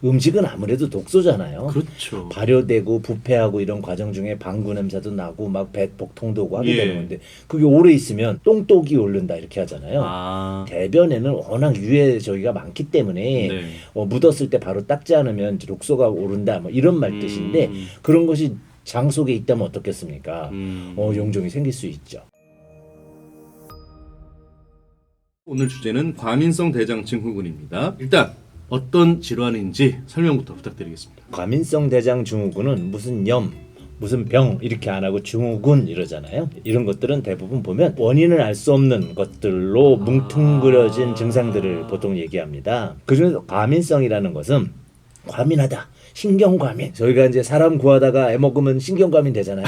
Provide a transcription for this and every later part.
음식은 아무래도 독소잖아요. 그렇죠. 발효되고 부패하고 이런 과정 중에 방구 냄새도 나고 막 배복통도 오고 하게 예. 되는 건데 그게 오래 있으면 똥독이 오른다 이렇게 하잖아요. 아, 대변에는 워낙 유해 저기가 많기 때문에 네. 묻었을 때 바로 닦지 않으면 이제 독소가 오른다 뭐 이런 말 뜻인데 그런 것이 장 속에 있다면 어떻겠습니까? 용종이 생길 수 있죠. 오늘 주제는 과민성 대장 증후군입니다. 일단 어떤 질환인지 설명부터 부탁드리겠습니다. 과민성 대장 증후군은 무슨 염, 무슨 병 이렇게 안 하고 증후군 이러잖아요. 이런 것들은 대부분 보면 원인을 알 수 없는 것들로 뭉뚱그려진 증상들을 보통 얘기합니다. 그중에서 과민성이라는 것은 과민하다. 신경과민. 저희가 이제 사람 구하다가 애 먹으면 신경과민 되잖아요.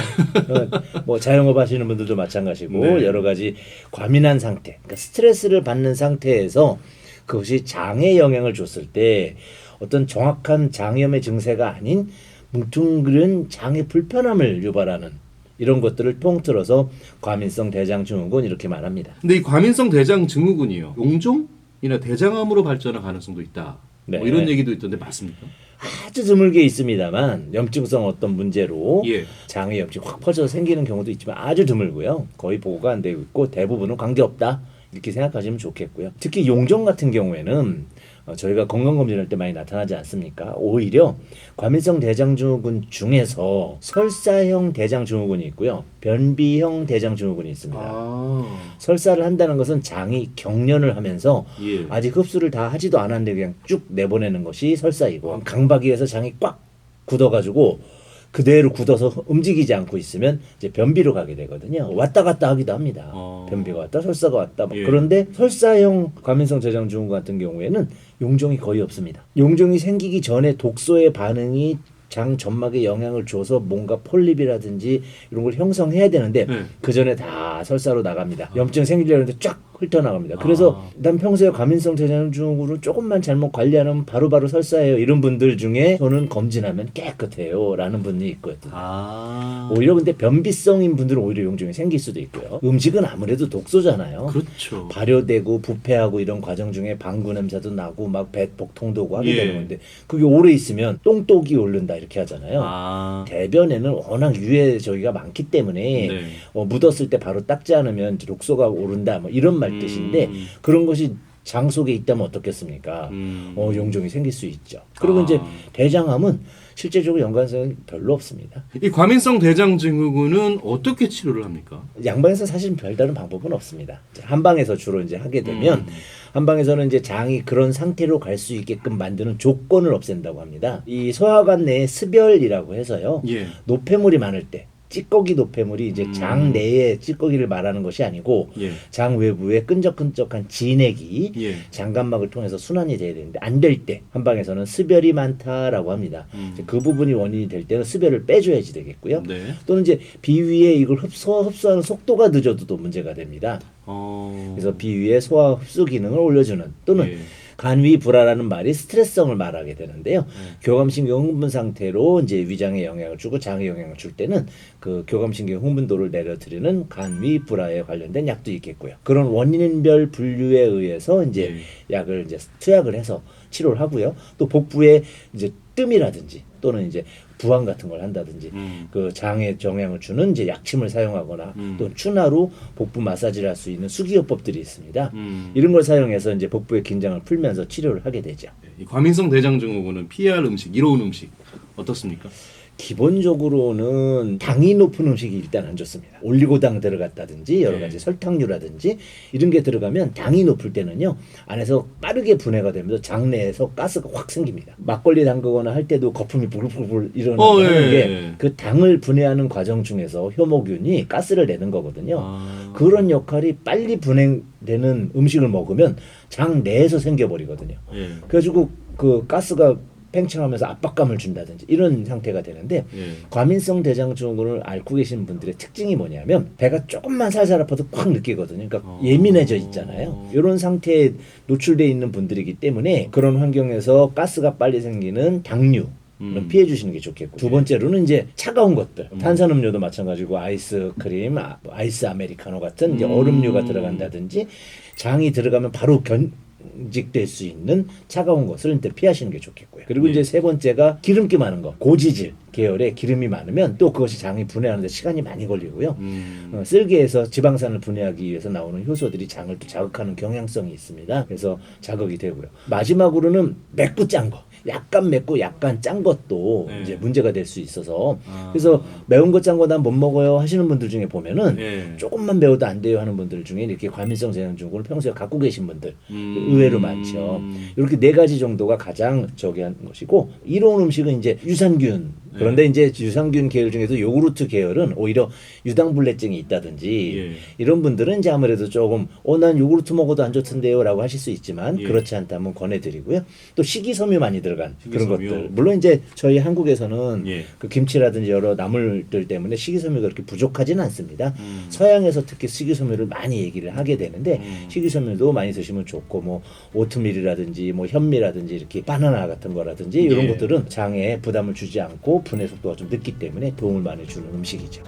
뭐 자영업 하시는 분들도 마찬가지고 네. 여러 가지 과민한 상태. 그러니까 스트레스를 받는 상태에서 그것이 장에 영향을 줬을 때 어떤 정확한 장염의 증세가 아닌 뭉뚱그린 장의 불편함을 유발하는 이런 것들을 통틀어서 과민성 대장 증후군 이렇게 말합니다. 근데 이 과민성 대장 증후군이요. 용종이나 대장암으로 발전할 가능성도 있다. 네. 뭐 이런 얘기도 있던데 맞습니까? 아주 드물게 있습니다만 염증성 어떤 문제로 예. 장의 염증이 확 퍼져서 생기는 경우도 있지만 아주 드물고요. 거의 보고가 안 되고 있고 대부분은 관계없다. 이렇게 생각하시면 좋겠고요. 특히 용종 같은 경우에는 저희가 건강검진할 때 많이 나타나지 않습니까? 오히려 과민성 대장증후군 중에서 설사형 대장증후군이 있고요. 변비형 대장증후군이 있습니다. 아, 설사를 한다는 것은 장이 경련을 하면서 예. 아직 흡수를 다 하지도 않았는데 그냥 쭉 내보내는 것이 설사이고 강박위에서 장이 꽉 굳어가지고 그대로 굳어서 움직이지 않고 있으면 이제 변비로 가게 되거든요. 왔다 갔다 하기도 합니다. 변비가 왔다 설사가 왔다. 예. 그런데 설사형 과민성 대장증후군 같은 경우에는 용종이 거의 없습니다. 용종이 생기기 전에 독소의 반응이 장 점막에 영향을 줘서 뭔가 폴립이라든지 이런 걸 형성해야 되는데 네. 그 전에 다 설사로 나갑니다. 염증 생기려는데 쫙 훑어나갑니다. 그래서 난 평소에 과민성 대장증후군을 조금만 잘못 관리하면 바로바로 설사해요. 이런 분들 중에 저는 검진하면 깨끗해요. 라는 분이 있거든요. 아, 오히려 근데 변비성인 분들은 오히려 용종이 생길 수도 있고요. 음식은 아무래도 독소잖아요. 그렇죠. 발효되고 부패하고 이런 과정 중에 방구 냄새도 나고 막 배복통도 오고 하게 예. 되는 건데 그게 오래 있으면 똥독이 오른다 이렇게 하잖아요. 아, 대변에는 워낙 유해 저기가 많기 때문에 네. 묻었을 때 바로 닦지 않으면 독소가 오른다 뭐 이런 말 뜻인데 그런 것이 장 속에 있다면 어떻겠습니까? 용종이 생길 수 있죠. 그리고 이제 대장암은 실제적으로 연관성이 별로 없습니다. 이 과민성 대장 증후군은 어떻게 치료를 합니까? 양방에서 사실 별다른 방법은 없습니다. 한방에서 주로 이제 하게 되면 한방에서는 이제 장이 그런 상태로 갈 수 있게끔 만드는 조건을 없앤다고 합니다. 이 소화관 내에 습열이라고 해서요. 예. 노폐물이 많을 때 찌꺼기 노폐물이 이제 장 내에 찌꺼기를 말하는 것이 아니고 예. 장 외부에 끈적끈적한 진액이 예. 장간막을 통해서 순환이 돼야 되는데 안 될 때 한방에서는 습열이 많다라고 합니다. 이제 그 부분이 원인이 될 때는 습열을 빼줘야지 되겠고요. 네. 또는 이제 비위에 이걸 흡수하는 속도가 늦어도 또 문제가 됩니다. 그래서 비위의 소화 흡수 기능을 올려주는 또는 예. 간위 불화라는 말이 스트레스성을 말하게 되는데요. 교감신경 흥분 상태로 이제 위장에 영향을 주고 장에 영향을 줄 때는 그 교감신경 흥분도를 내려드리는 간위 불화에 관련된 약도 있겠고요. 그런 원인별 분류에 의해서 이제 약을 이제 투약을 해서 치료를 하고요. 또 복부에 이제 뜸이라든지 또는 이제 부항 같은 걸 한다든지 그 장에 영향을 주는 이제 약침을 사용하거나 또 추나로 복부 마사지를 할 수 있는 수기요법들이 있습니다. 이런 걸 사용해서 이제 복부의 긴장을 풀면서 치료를 하게 되죠. 이 과민성 대장 증후군은 피해야 할 음식, 이로운 음식 어떻습니까? 기본적으로는 당이 높은 음식이 일단 안 좋습니다. 올리고당 들어갔다든지 여러 가지 설탕류라든지 이런 게 들어가면 당이 높을 때는요 안에서 빠르게 분해가 되면서 장내에서 가스가 확 생깁니다. 막걸리 담그거나 할 때도 거품이 불불불 일어나는 게 그 당을 분해하는 과정 중에서 효모균이 가스를 내는 거거든요. 그런 역할이 빨리 분해되는 음식을 먹으면 장 내에서 생겨버리거든요. 예. 그래가지고 그 가스가 팽창하면서 압박감을 준다든지 이런 상태가 되는데 과민성 대장증후군을 앓고 계시는 분들의 특징이 뭐냐면 배가 조금만 살살 아파도 확 느끼거든요. 그러니까 예민해져 있잖아요. 이런 상태에 노출되어 있는 분들이기 때문에 그런 환경에서 가스가 빨리 생기는 당류 피해 주시는 게 좋겠고 두 번째로는 이제 차가운 것들 탄산음료도 마찬가지고 아이스크림, 아이스 아메리카노 같은 이제 얼음류가 들어간다든지 장이 들어가면 바로 경직될 수 있는 차가운 것을 일단 피하시는 게 좋겠고요. 그리고 예. 이제 세 번째가 기름기 많은 거, 고지질 계열의 기름이 많으면 또 그것이 장이 분해하는데 시간이 많이 걸리고요. 쓸개에서 지방산을 분해하기 위해서 나오는 효소들이 장을 또 자극하는 경향성이 있습니다. 그래서 자극이 되고요. 마지막으로는 맵고 짠 거. 약간 맵고 약간 짠 것도 네. 이제 문제가 될 수 있어서 아. 그래서 매운 거 짠 거 난 못 먹어요 하시는 분들 중에 보면은 예. 조금만 매워도 안 돼요 하는 분들 중에 이렇게 과민성 제형증후군을 평소에 갖고 계신 분들 음. 의외로 많죠. 이렇게 네 가지 정도가 가장 저기 한 것이고 이로운 음식은 이제 유산균 그런데 이제 유산균 계열 중에서 요구르트 계열은 오히려 유당불내증이 있다든지 예. 이런 분들은 이제 아무래도 조금 난 요구르트 먹어도 안 좋던데요라고 하실 수 있지만 예. 그렇지 않다면 권해드리고요. 또 식이섬유 많이 들어간 그런 식이섬유. 것들 물론 이제 저희 한국에서는 예. 그 김치라든지 여러 나물들 때문에 식이섬유가 그렇게 부족하지는 않습니다. 서양에서 특히 식이섬유를 많이 얘기를 하게 되는데 식이섬유도 많이 드시면 좋고 뭐 오트밀이라든지 뭐 현미라든지 이렇게 바나나 같은 거라든지 이런 예. 것들은 장에 부담을 주지 않고 분해 속도가 좀 늦기 때문에 도움을 많이 주는 음식이죠.